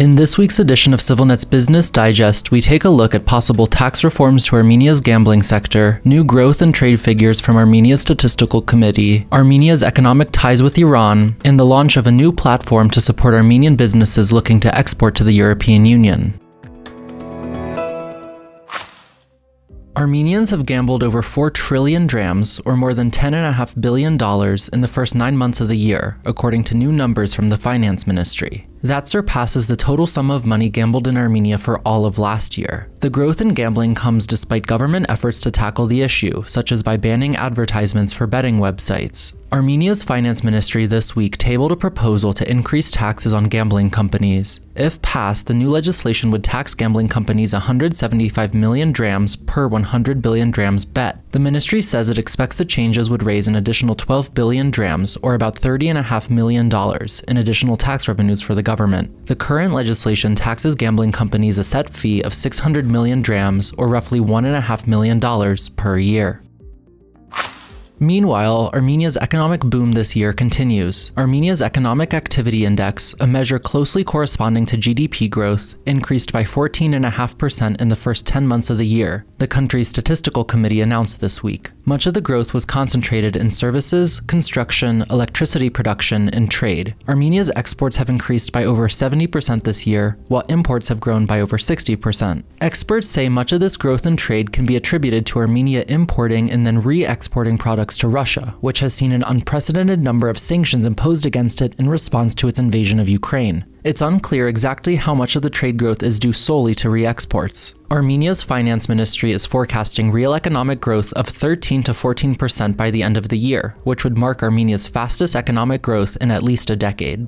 In this week's edition of CivilNet's Business Digest, we take a look at possible tax reforms to Armenia's gambling sector, new growth and trade figures from Armenia's Statistical Committee, Armenia's economic ties with Iran, and the launch of a new platform to support Armenian businesses looking to export to the European Union. Armenians have gambled over 4 trillion drams, or more than $10.5 billion, in the first 9 months of the year, according to new numbers from the Finance Ministry. That surpasses the total sum of money gambled in Armenia for all of last year. The growth in gambling comes despite government efforts to tackle the issue, such as by banning advertisements for betting websites. Armenia's Finance Ministry this week tabled a proposal to increase taxes on gambling companies. If passed, the new legislation would tax gambling companies 175 million drams per 100 billion drams bet. The ministry says it expects the changes would raise an additional 12 billion drams, or about $30.5 million, in additional tax revenues for the government. The current legislation taxes gambling companies a set fee of 600 million drams, or roughly $1.5 million per year. Meanwhile, Armenia's economic boom this year continues. Armenia's Economic Activity Index, a measure closely corresponding to GDP growth, increased by 14.5% in the first 10 months of the year, the country's Statistical Committee announced this week. Much of the growth was concentrated in services, construction, electricity production, and trade. Armenia's exports have increased by over 70% this year, while imports have grown by over 60%. Experts say much of this growth in trade can be attributed to Armenia importing and then re-exporting products to Russia, which has seen an unprecedented number of sanctions imposed against it in response to its invasion of Ukraine. It's unclear exactly how much of the trade growth is due solely to re-exports. Armenia's Finance Ministry is forecasting real economic growth of 13 to 14% by the end of the year, which would mark Armenia's fastest economic growth in at least a decade.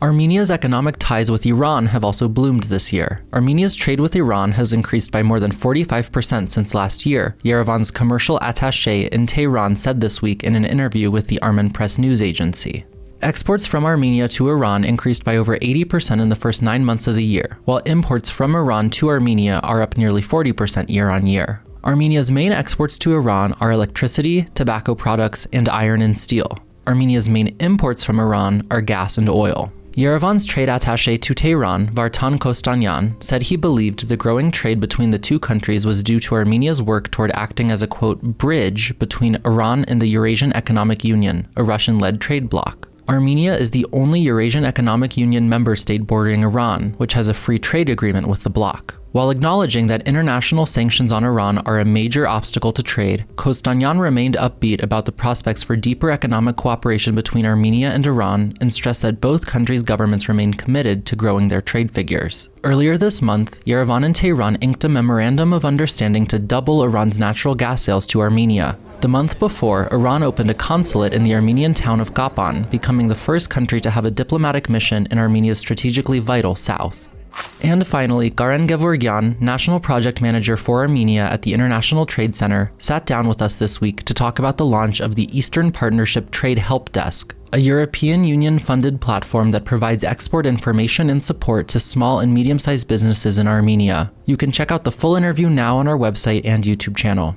Armenia's economic ties with Iran have also bloomed this year. Armenia's trade with Iran has increased by more than 45% since last year, Yerevan's commercial attaché in Tehran said this week in an interview with the Armen press news agency. Exports from Armenia to Iran increased by over 80% in the first 9 months of the year, while imports from Iran to Armenia are up nearly 40% year-on-year. Armenia's main exports to Iran are electricity, tobacco products, and iron and steel. Armenia's main imports from Iran are gas and oil. Yerevan's trade attaché to Tehran, Vartan Kostanyan, said he believed the growing trade between the two countries was due to Armenia's work toward acting as a, quote, bridge between Iran and the Eurasian Economic Union, a Russian-led trade bloc. Armenia is the only Eurasian Economic Union member state bordering Iran, which has a free trade agreement with the bloc. While acknowledging that international sanctions on Iran are a major obstacle to trade, Kostanyan remained upbeat about the prospects for deeper economic cooperation between Armenia and Iran and stressed that both countries' governments remain committed to growing their trade figures. Earlier this month, Yerevan and Tehran inked a memorandum of understanding to double Iran's natural gas sales to Armenia. The month before, Iran opened a consulate in the Armenian town of Kapan, becoming the first country to have a diplomatic mission in Armenia's strategically vital south. And finally, Karen Gevorgyan, National Project Manager for Armenia at the International Trade Center, sat down with us this week to talk about the launch of the Eastern Partnership Trade Helpdesk, a European Union-funded platform that provides export information and support to small and medium-sized businesses in Armenia. You can check out the full interview now on our website and YouTube channel.